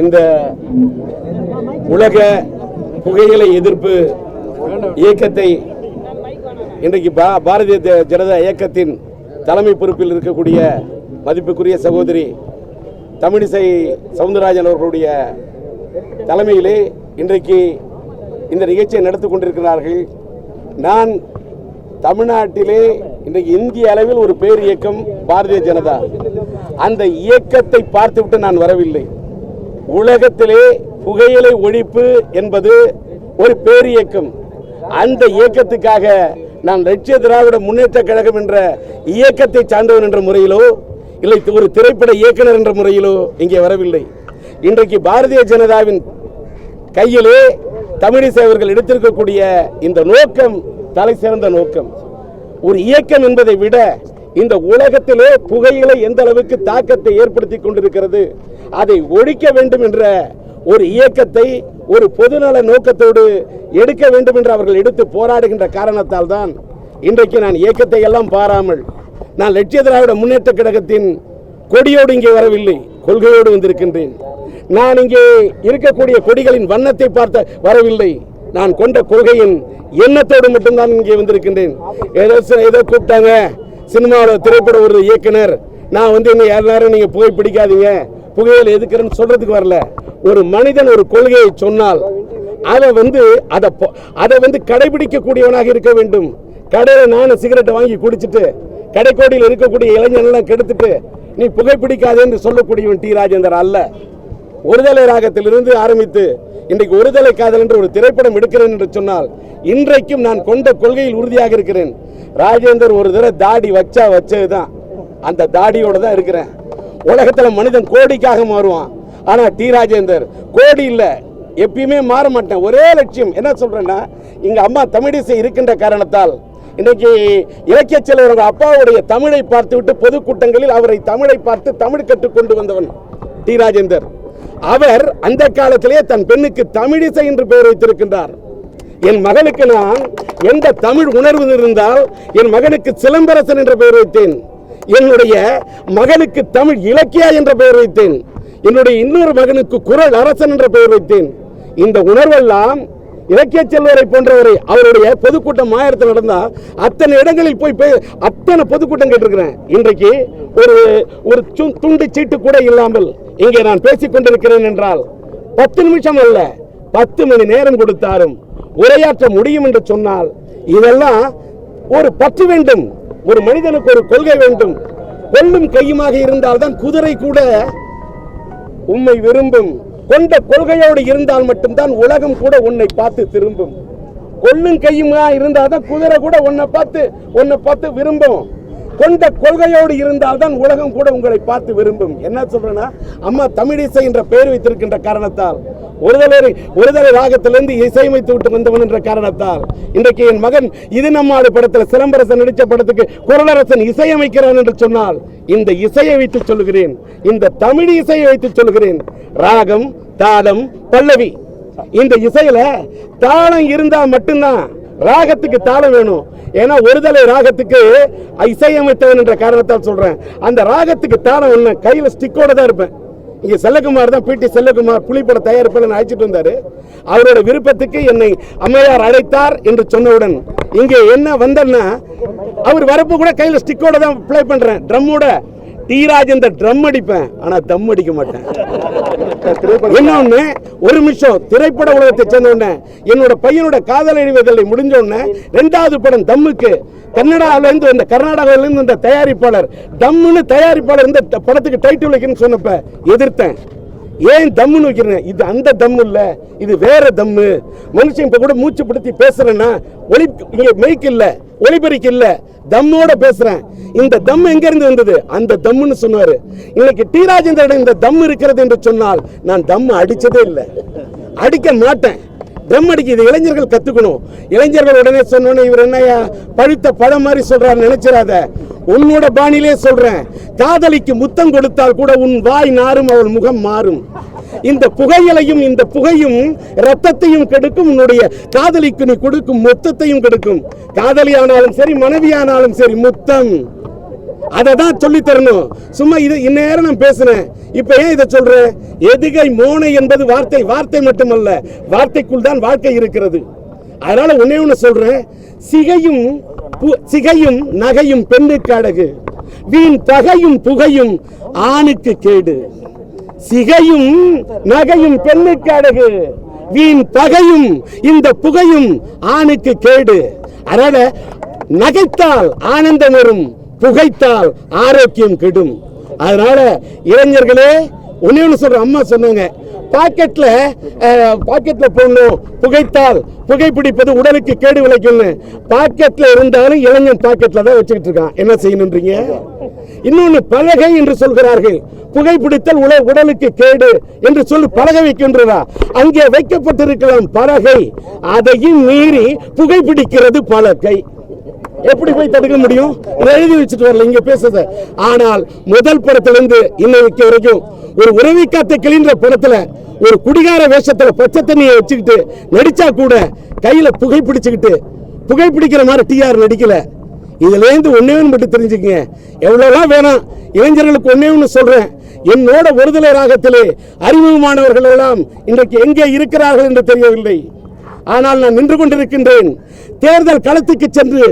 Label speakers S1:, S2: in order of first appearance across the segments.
S1: இந்த உலக புகையிலை எதிர்ப்பு இயக்கத்தை இன்றைக்கு பாரதிய ஜனதா இயக்கத்தின் தலைமை பொறுப்பில் இருக்கக்கூடிய மதிப்புக்குரிய சகோதரி தமிழிசை சவுந்தரராஜன் அவர்களுடைய தலைமையிலே இன்றைக்கு இந்த நிகழ்ச்சியை நடத்தி கொண்டிருக்கிறார்கள். நான் தமிழ்நாட்டிலே இன்றைக்கு இந்திய அளவில் ஒரு பேர் இயக்கம் பாரதிய ஜனதா. அந்த இயக்கத்தை பார்த்துவிட்டு நான் வரவில்லை. உலகத்திலே புகையிலை ஒழிப்பு என்பது ஒரு பேர் இயக்கம். அந்த இயக்கத்துக்காக நான் லட்சிய திராவிட முன்னேற்ற கழகம் என்ற இயக்கத்தை சார்ந்தவன் என்ற முறையிலோ இல்லை ஒரு திரைப்பட இயக்குனர் என்ற முறையிலோ இங்கே வரவில்லை. இன்றைக்கு பாரதிய ஜனதாவின் கையிலே தமிழிசை அவர்கள் எடுத்திருக்கக்கூடிய இந்த நோக்கம் தலை சிறந்த நோக்கம். ஒரு இயக்கம் என்பதை விட இந்த உலகத்திலே புகையிலை எந்த அளவுக்கு தாக்கத்தை ஏற்படுத்தி கொண்டிருக்கிறது, அதை ஒழிக்க வேண்டும் என்ற ஒரு இயக்கத்தை ஒரு பொதுநல நோக்கத்தோடு எடுக்க வேண்டும் என்று அவர்கள் எடுத்து போராடுகின்ற காரணத்தால் தான் இன்றைக்கு நான் இயக்கத்தை எல்லாம் பாராமல் நான் லட்சிய திராவிட முன்னேற்ற கழகத்தின் கொடியோடு இங்கே வரவில்லை, கொள்கையோடு வந்திருக்கின்றேன். நான் இங்கே இருக்கக்கூடிய கொடிகளின் வண்ணத்தை பார்த்த வரவில்லை, நான் கொண்ட கொள்கையின் எண்ணத்தோடு மட்டும்தான் இங்கே வந்திருக்கின்றேன். ஏதோ கூப்பிட்டாங்க சினிமாவில் திரைப்பட ஒரு இயக்குனர், நான் என்ன யாரும் நீங்க புகை பிடிக்காதீங்க புகையில எதுக்குறேன்னு சொல்றதுக்கு வரல. ஒரு மனிதன் ஒரு கொள்கையை சொன்னால் அதை கடைபிடிக்க கூடியவனாக இருக்க வேண்டும். கடையில நானும் சிகரெட்டை வாங்கி குடிச்சிட்டு கடைக்கோடியில் இருக்கக்கூடிய இளைஞர்கள் கெடுத்துட்டு நீ புகைப்பிடிக்காது என்று சொல்லக்கூடியவன் டி ராஜேந்தர் அல்ல. ஒருதலை ராகத்திலிருந்து ஆரம்பித்து இன்றைக்கு ஒருதலை காதல் என்று ஒரு திரைப்படம் எடுக்கிறேன் என்று சொன்னால் இன்றைக்கும் நான் கொண்ட கொள்கையில் உறுதியாக இருக்கிறேன். ராஜேந்தர் ஒரு தடவை தாடி வச்சதுதான், அந்த தாடியோட தான் இருக்கிறேன். உலகத்துல மனிதன் கோடிக்காக மாறுவான், ஆனா டி ராஜேந்தர் கோடி இல்ல, எப்பயுமே மாற மாட்டேன். ஒரே லட்சியம். என்ன சொல்றேன்னா, இங்க அம்மா தமிழிசை இருக்கின்ற காரணத்தால் இன்னைக்கு இலக்கிய செல்வர்கள் அப்பாவுடைய தமிழை பார்த்து விட்டு பொதுக்கூட்டங்களில் அவரை தமிழை பார்த்து தமிழ் கற்றுக்கொண்டு வந்தவன் டி ராஜேந்தர். அவர் அந்த காலத்திலேயே தன் பெண்ணுக்கு தமிழிசை என்று பெயர் வைத்திருக்கின்றார். என் மகனுக்கு நான் எந்த தமிழ் உணர்வு இருந்தால் என் மகனுக்கு சிலம்பரசன் என்ற பெயர் வைத்தேன். என்னுடைய மகனுக்கு தமிழ் இலக்கியா என்ற பெயர் வைத்தேன். என்னுடைய இன்னொரு மகனுக்கு குரல் அரசன் என்ற பெயர் வைத்தேன். இந்த உணர்வெல்லாம் இலக்கிய செல்வரை போன்றவரை அவருடைய பொதுக்கூட்டம் மாயத்தில் நடந்தா அத்தனை இடங்களில் போய் அத்தனை பொதுக்கூட்டம் கேட்டிருக்கிறேன். இன்றைக்கு ஒரு துண்டு சீட்டு கூட இல்லாமல் இங்கே நான் பேசிக் கொண்டிருக்கிறேன் என்றால் 10 நிமிஷம் அல்ல 10 மணி நேரம் கொடுத்தாலும் உரையாற்ற முடியும் என்று சொன்னால் இதெல்லாம் ஒரு பற்று வேண்டும். ஒரு மனிதனுக்கு ஒரு கொள்கை வேண்டும். கொள்ளும் கையுமாக இருந்தால்தான் குதிரை கூட உம்மை விரும்பும். கொண்ட கொள்கையோடு இருந்தால் மட்டும்தான் உலகம் கூட உன்னை பார்த்து திரும்பும். கொள்ளும் கையுமா இருந்தால்தான் குதிரை கூட உன்னை பார்த்து விரும்பும். கொண்ட கொள்கையோடு இருந்தால்தான் உலகம் கூட உங்களை பார்த்து விரும்பும். என்ன சொல்றேன்னா, அம்மா தமிழிசை என்ற பெயர் வைத்திருக்கின்ற காரணத்தால் ஒருதலை ராகத்திலிருந்து இசையமைத்து விட்டு வந்தவன் என்ற காரணத்தால் இன்றைக்கு என் மகன் இது நம்மாடு படத்தில் சிலம்பரசன் நடித்த படத்துக்கு குரலரசன் இசையமைக்கிறான் என்று சொன்னால் இந்த இசையை வைத்து சொல்லுகிறேன், இந்த தமிழ் இசையை வைத்து சொல்லுகிறேன். ராகம், தாளம், பல்லவி. இந்த இசையில தாளம் இருந்தா மட்டும்தான் ராகத்துக்கு தாளம் வேணும். ஏன்னா ஒருதலை ராகத்துக்கு இசையமைத்தவன் என்ற காரணத்தால் சொல்றேன். அந்த ராகத்துக்கு தாளம் ஒண்ணு கையில ஸ்டிக்கோட தான் இருப்பேன். இங்க செல்லகுமார் தான் பிடி செல்லகுமார் புலிப்பட தயாரிப்பாளர் அழைச்சிட்டு வந்தாரு. அவரோட விருப்பத்துக்கு என்னை அம்மையார் அழைத்தார் என்று சொன்னவுடன் இங்கே என்ன வந்தேன்னா அவர் வரப்பு கூட கையில ஸ்டிக்கோட தான் பிளே பண்றேன். ட்ரம்மோட டி ராஜேந்தர் ட்ரம் அடிப்பேன், ஆனா தம் அடிக்க மாட்டேன். இன்னொன்னு ஒரு நிமிஷம் திரைப்பட உலகத்தை சேர்ந்த என்னோட பையனோட காதல் அழிவதில்லை முடிஞ்ச உடனே 2வது படம் தம்முக்கு கர்நாடகாவில இருந்து இந்த தயாரிப்பாளர் தம்முன்னு தயாரிப்பாளர் இந்த படத்துக்கு டைட்டில் வைக்கணும்னு சொன்னப்ப எதிர்த்தேன். ஏன் தம்முன்னு வைக்கிறேன்? இது அந்த தம்மு இல்ல, இது வேற தம்மு. மனுஷன் இப்ப கூட மூச்சு பிடிச்சி பேசுறேன்னா மைக் இல்ல, ஒளிபெருக்கி இல்ல, தம்மோட பேசுறேன். இந்த தம் எங்க இருந்து வந்தது? அந்த தம்முன்னு சொன்னாரு. இன்னைக்கு டி ராஜேந்திரன் இந்த தம் இருக்கிறது என்று சொன்னால் நான் தம் அடிச்சதே இல்லை, அடிக்க மாட்டேன். ட்ரம் அடிக்குது இளைஞர்கள் கத்துக்கணும். இளைஞர்கள் உடனே சொன்னோன்னு இவர் என்னையா பழுத்த பழம் மாதிரி சொல்றாரு நினைச்சிடாத. உன்னோட பாணியிலே சொல்றேன், காதலிக்கு முத்தம் கொடுத்தால் கூட உன் வாய் நாரும், அவள் முகம் மாறும். இந்த புகையிலையும் இந்த புகையும் ரத்தத்தையும் கெடுக்கும், உன்னுடைய காதலிக்கு நீ கொடுக்கும் மொத்தத்தையும் கெடுக்கும். காதலியானாலும் சரி மனைவியானாலும் சரி முத்தம் அதை தான் சொல்லி தரணும். சும்மா இது இந்நேரம் நான் பேசுனேன், இப்ப ஏன் இதை சொல்றேன்? எதுகை மோனை என்பது வார்த்தை, வார்த்தை மட்டுமல்ல, வார்த்தைக்குள் தான் வாழ்க்கை இருக்கிறது. அதனால ஒண்ணே சொல்றேன், சிகையும் நகையும் பெண்ணுக்கு அழகு, வீண் பகையும் புகையும் ஆணுக்கு கேடு. சிகையும் நகையும் பெண்ணுக்கு அழகு, வீண் பகையும் இந்த புகையும் ஆணுக்கு கேடு. அதனால நகைத்தால் ஆனந்தம் வரும், புகைத்தால் ஆரோக்கியம் கெடும். அதனால இளைஞர்களே ஒண்ணு சொல்ற, அம்மா சொன்னாங்க பாக்கெட்ல போடணும், புகைத்தால் புகைப்பிடிப்பது உடலுக்கு கேடு விளைக்கும். பாக்கெட்ல இருந்தாலும் இளைஞன் பாக்கெட்ல தான் வச்சுக்கிட்டு இருக்கான், என்ன செய்யணும்ன்றீங்க? இன்னொன்னு பலகை என்று சொல்கிறார்கள், புகைப்பிடித்தல் உடலுக்கு கேடு என்று சொல்லி பலகை வைக்கின்றதா? அங்கே வைக்கப்பட்டிருக்கலாம் பலகை, அதையும் மீறி புகைப்பிடிக்கிறது பலகை. எப்படி போய் தடுக்க முடியும்? எழுதி வச்சுட்டு வரல இங்க பேசுத. ஆனால் முதல் படத்திலிருந்து இன்னைக்கு வரைக்கும் ஒரு உறவி காத்த கிளின்ற படத்துல ஒரு குடிகார வேஷத்துல பச்சை தண்ணியை வச்சுக்கிட்டு நடிச்சா கூட கையில புகைப்பிடிக்கிற மாதிரி டிஆர் நடிக்கல. இதுல இருந்து ஒன்னே மட்டும் தெரிஞ்சுக்கங்க, எவ்வளவுலாம் வேணாம். இளைஞர்களுக்கு ஒன்னே சொல்றேன், என்னோட ஒருதலை ராகத்திலே அறிமுகமானவர்கள் எல்லாம் இன்றைக்கு எங்கே இருக்கிறார்கள் என்று தெரியவில்லை. ஆனால் நான் நின்று கொண்டிருக்கின்றேன். தேர்தல் களத்துக்கு சென்று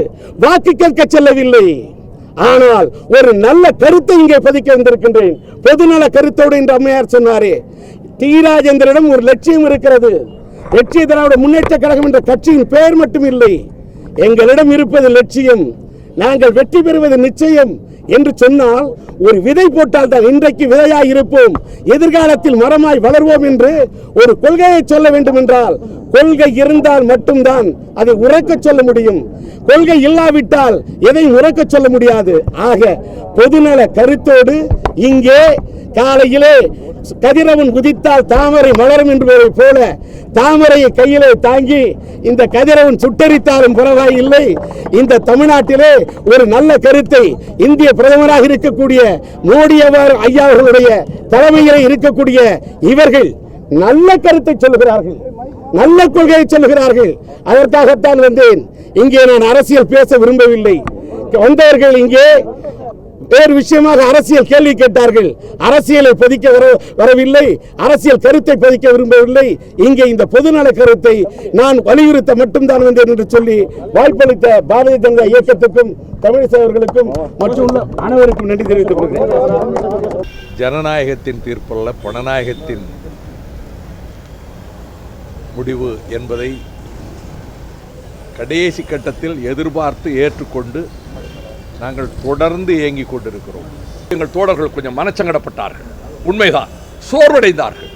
S1: வாக்கு கேட்க செல்லவில்லை, ஆனால் ஒரு நல்ல கருத்தை இங்கே பதிக்க வந்திருக்கின்றேன். பொதுநல கருத்தோடு என்று அம்மையார் சொன்னாரே, டி ராஜேந்திரனிடம் ஒரு லட்சியம் இருக்கிறது. லட்சிய திராவிட முன்னேற்ற கழகம் என்ற கட்சியின் பெயர் மட்டும் இல்லை, எங்களிடம் இருப்பது லட்சியம். நாங்கள் வெற்றி பெறுவது நிச்சயம் என்று சொன்னால் ஒரு விதை போட்டால் தான் இன்றைக்கு விதையாய் இருப்போம், எதிர்காலத்தில் மரமாய் வளர்வோம் என்று ஒரு கொள்கையை சொல்ல வேண்டும் என்றால் கொள்கை இருந்தால் மட்டும்தான் அதை உரைக்க சொல்ல முடியும். கொள்கை இல்லாவிட்டால் எதையும் உரைக்க சொல்ல முடியாது. ஆக பொதுநல கருத்தோடு இங்கே காலையிலே கதிரவன் குதித்தால் தாமரை மலரும் என்பதை போல தாமரையை கையிலே தாங்கி இந்த கதிரவன் சுட்டரித்தாலும் பரவாயில்லை, இந்த தமிழ்நாட்டிலே ஒரு நல்ல கருத்தை இந்திய பிரதமராக இருக்கக்கூடிய மோடி ஐயா அவர்களுடைய தலைமையிலே இருக்கக்கூடிய இவர்கள் நல்ல கருத்தை சொல்லுகிறார்கள், நல்ல கொள்கையை சொல்லுகிறார்கள். அதற்காகத்தான் வந்தேன். இங்கே நான் அரசியல் பேச விரும்பவில்லை. வந்தவர்கள் இங்கே வேறு விஷயமாக அரசியல் கேள்வி கேட்டார்கள். அரசியலை பதிக்க வரவில்லை, அரசியல் கருத்தை பதிக்க விரும்பவில்லை. இங்கே இந்த பொதுநல கருத்தை நான் வலியுறுத்த மட்டும்தான் வந்தேன் என்று சொல்லி வாய்ப்பளித்த பாரதிய ஜனதா இயக்கத்துக்கும் தமிழிசை அவர்களுக்கும் மற்றும் அனைவருக்கும் நன்றி தெரிவித்துக் கொள்கிறேன்.
S2: ஜனநாயகத்தின் தீர்ப்பல்ல, பணநாயகத்தின் முடிவு என்பதை கடைசி கட்டத்தில் எதிர்பார்த்து ஏற்றுக்கொண்டு நாங்கள் தொடர்ந்து இயங்கிக் கொண்டிருக்கிறோம். எங்கள் தோழர்கள் கொஞ்சம் மனச்சங்கடப்பட்டார்கள், உண்மைதான், சோர்வடைந்தார்கள்.